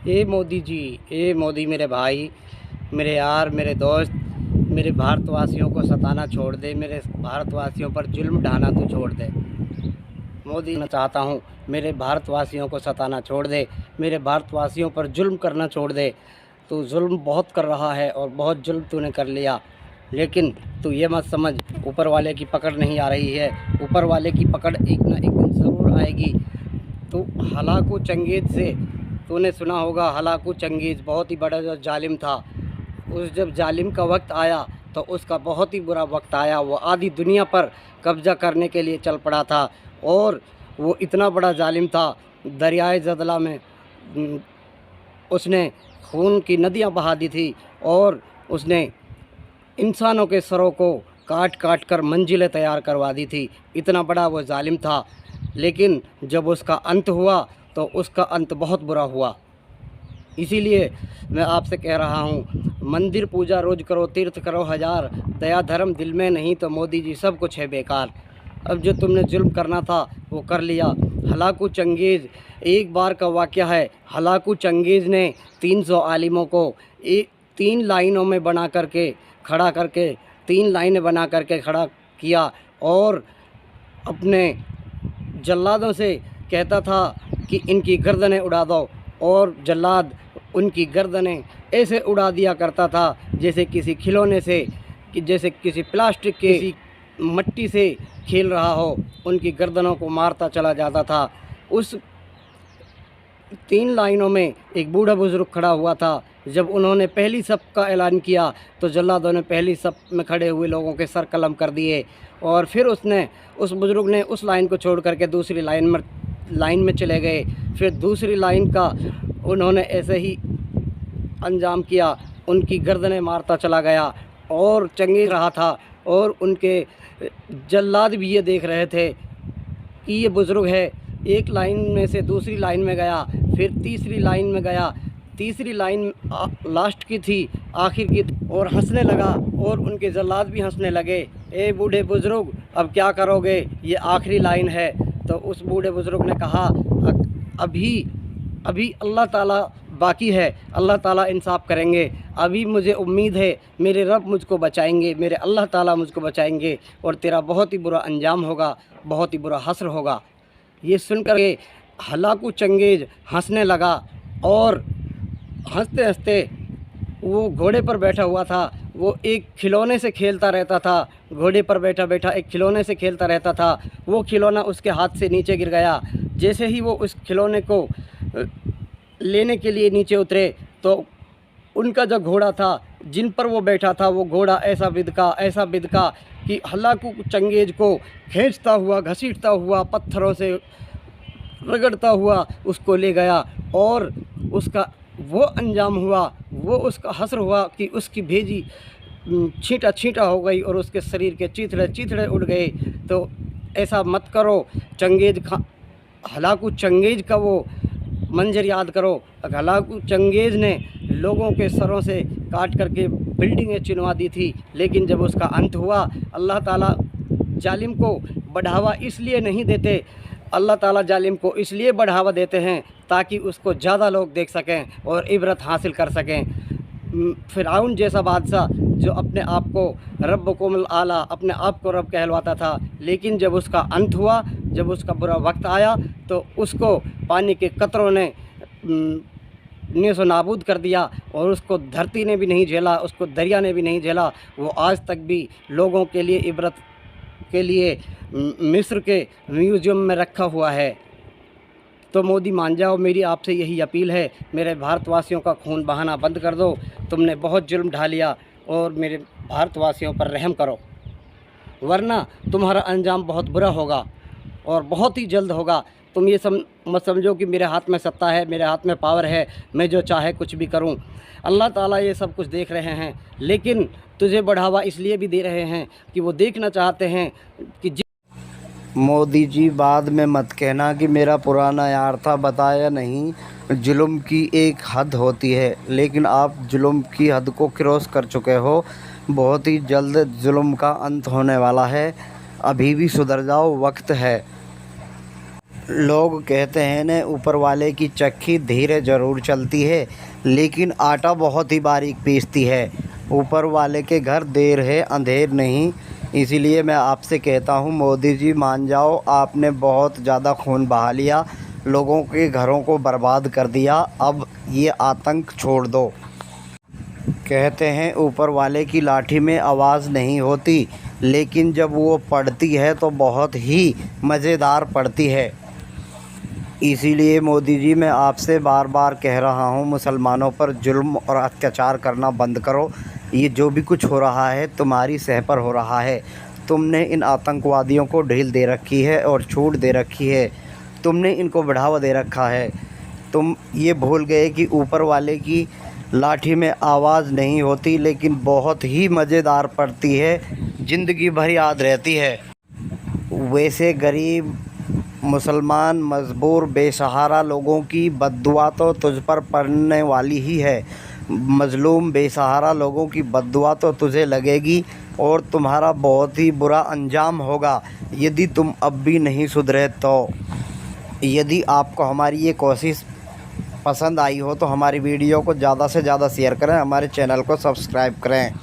ए मोदी जी, ए मोदी मेरे भाई, मेरे यार, मेरे दोस्त, मेरे भारतवासियों को सताना छोड़ दे, मेरे भारतवासियों पर जुल्म ढाना तू छोड़ दे। मोदी मैं चाहता हूँ मेरे भारतवासियों को सताना छोड़ दे, मेरे भारतवासियों पर जुल्म करना छोड़ दे। तू जुल्म बहुत कर रहा है और बहुत जुल्म तूने कर लिया, लेकिन तू ये मत समझ ऊपर वाले की पकड़ नहीं आ रही है। ऊपर वाले की पकड़ एक ना एक दिन ज़रूर आएगी। तो हलाकू चंगेज़ से तूने सुना होगा, हलाकू चंगेज़ बहुत ही बड़ा जो जालिम था। उस जब जालिम का वक्त आया तो उसका बहुत ही बुरा वक्त आया। वो आधी दुनिया पर कब्ज़ा करने के लिए चल पड़ा था और वो इतना बड़ा जालिम था। दरियाए जदला में उसने खून की नदियाँ बहा दी थी और उसने इंसानों के सरों को काट काट कर मंजिलें तैयार करवा दी थी। इतना बड़ा वो जालिम था, लेकिन जब उसका अंत हुआ तो उसका अंत बहुत बुरा हुआ। इसीलिए मैं आपसे कह रहा हूँ, मंदिर पूजा रोज़ करो, तीर्थ करो हज़ार, दया धर्म दिल में नहीं तो मोदी जी सब कुछ है बेकार। अब जो तुमने जुल्म करना था वो कर लिया। हलाकू चंगेज़ एक बार का वाक़या है। हलाकू चंगेज़ ने 300 आलिमों को 3 लाइनों में बना करके खड़ा करके 3 लाइनें बना करके खड़ा किया और अपने जल्लादों से कहता था कि इनकी गर्दनें उड़ा दो, और जल्लाद उनकी गर्दनें ऐसे उड़ा दिया करता था जैसे किसी खिलौने से, कि जैसे किसी प्लास्टिक के किसी मट्टी से खेल रहा हो। उनकी गर्दनों को मारता चला जाता था। उस 3 लाइनों में एक बूढ़ा बुज़ुर्ग खड़ा हुआ था। जब उन्होंने पहली सफ का ऐलान किया तो जल्लादों ने पहली सफ में खड़े हुए लोगों के सर कलम कर दिए, और फिर उस बुज़ुर्ग ने उस लाइन को छोड़ करके दूसरी लाइन में चले गए। फिर दूसरी लाइन का उन्होंने ऐसे ही अंजाम किया, उनकी गर्दनें मारता चला गया और चंगेज़ रहा था। और उनके जल्लाद भी ये देख रहे थे कि ये बुज़ुर्ग है। एक लाइन में से दूसरी लाइन में गया, फिर तीसरी लाइन में गया, तीसरी लाइन लास्ट की थी, आखिर की, और हंसने लगा और उनके जल्लाद भी हंसने लगे। ए बूढ़े बुज़ुर्ग, अब क्या करोगे, ये आखिरी लाइन है। तो उस बूढ़े बुज़ुर्ग ने कहा, अभी अभी अल्लाह ताला बाकी है, अल्लाह ताला इंसाफ़ करेंगे। अभी मुझे उम्मीद है मेरे रब मुझको बचाएंगे, मेरे अल्लाह ताला मुझको बचाएंगे, और तेरा बहुत ही बुरा अंजाम होगा, बहुत ही बुरा हश्र होगा। ये सुनकर के हलाकू चंगेज़ हंसने लगा और हंसते हंसते वो घोड़े पर बैठा हुआ था। वो एक खिलौने से खेलता रहता था, घोड़े पर बैठा बैठा एक खिलौने से खेलता रहता था। वो खिलौना उसके हाथ से नीचे गिर गया। जैसे ही वो उस खिलौने को लेने के लिए नीचे उतरे तो उनका जो घोड़ा था, जिन पर वो बैठा था, वो घोड़ा ऐसा बिदका कि हलाकू चंगेज़ को खींचता हुआ, घसीटता हुआ, पत्थरों से रगड़ता हुआ उसको ले गया। और उसका वो अंजाम हुआ, वो उसका हश्र हुआ कि उसकी भेजी छींटा छींटा हो गई और उसके शरीर के चीथड़े चीथड़े उड़ गए। तो ऐसा मत करो। हलाकू चंगेज़ का वो मंजर याद करो। हलाकू चंगेज़ ने लोगों के सरों से काट करके बिल्डिंगें चिनवा दी थी, लेकिन जब उसका अंत हुआ, अल्लाह ताला जालिम को बढ़ावा इसलिए नहीं देते, अल्लाह ताला जालिम को इसलिए बढ़ावा देते हैं ताकि उसको ज़्यादा लोग देख सकें और इबरत हासिल कर सकें। फ़िरऔन जैसा बादशाह जो अपने आप को रब्बुकुमुल आला, अपने आप को रब कहलवाता था, लेकिन जब उसका अंत हुआ, जब उसका बुरा वक्त आया, तो उसको पानी के कतरों ने नेस्तो नाबूद कर दिया, और उसको धरती ने भी नहीं झेला, उसको दरिया ने भी नहीं झेला। वो आज तक भी लोगों के लिए इबरत के लिए मिस्र के म्यूज़ियम में रखा हुआ है। तो मोदी मान जाओ, मेरी आपसे यही अपील है, मेरे भारतवासियों का खून बहाना बंद कर दो। तुमने बहुत जुल्म ढा लिया और मेरे भारतवासियों पर रहम करो, वरना तुम्हारा अंजाम बहुत बुरा होगा और बहुत ही जल्द होगा। तुम ये मत समझो कि मेरे हाथ में सत्ता है, मेरे हाथ में पावर है, मैं जो चाहे कुछ भी करूं। अल्लाह ताला ये सब कुछ देख रहे हैं, लेकिन तुझे बढ़ावा इसलिए भी दे रहे हैं कि वो देखना चाहते हैं कि मोदी जी बाद में मत कहना कि मेरा पुराना यार था, बताया नहीं। जुल्म की एक हद होती है, लेकिन आप जुल्म की हद को क्रॉस कर चुके हो। बहुत ही जल्द जुल्म का अंत होने वाला है। अभी भी सुधर जाओ, वक्त है। लोग कहते हैं न, ऊपर वाले की चक्की धीरे ज़रूर चलती है लेकिन आटा बहुत ही बारीक पीसती है। ऊपर वाले के घर देर है अंधेर नहीं। इसीलिए मैं आपसे कहता हूँ मोदी जी मान जाओ, आपने बहुत ज़्यादा खून बहा लिया, लोगों के घरों को बर्बाद कर दिया, अब ये आतंक छोड़ दो। कहते हैं ऊपर वाले की लाठी में आवाज़ नहीं होती, लेकिन जब वो पड़ती है तो बहुत ही मज़ेदार पड़ती है। इसीलिए मोदी जी मैं आपसे बार बार कह रहा हूँ, मुसलमानों पर जुल्म और अत्याचार करना बंद करो। ये जो भी कुछ हो रहा है तुम्हारी सह पर हो रहा है। तुमने इन आतंकवादियों को ढील दे रखी है और छूट दे रखी है, तुमने इनको बढ़ावा दे रखा है। तुम ये भूल गए कि ऊपर वाले की लाठी में आवाज़ नहीं होती, लेकिन बहुत ही मज़ेदार पड़ती है, ज़िंदगी भर याद रहती है। वैसे गरीब मुसलमान मजबूर बेसहारा लोगों की बद्दुआ तो तुझ पर पड़ने वाली ही है। मज़लूम बेसहारा लोगों की बद्दुआ तो तुझे लगेगी और तुम्हारा बहुत ही बुरा अंजाम होगा यदि तुम अब भी नहीं सुधरे तो। यदि आपको हमारी ये कोशिश पसंद आई हो तो हमारी वीडियो को ज़्यादा से ज़्यादा शेयर करें, हमारे चैनल को सब्सक्राइब करें।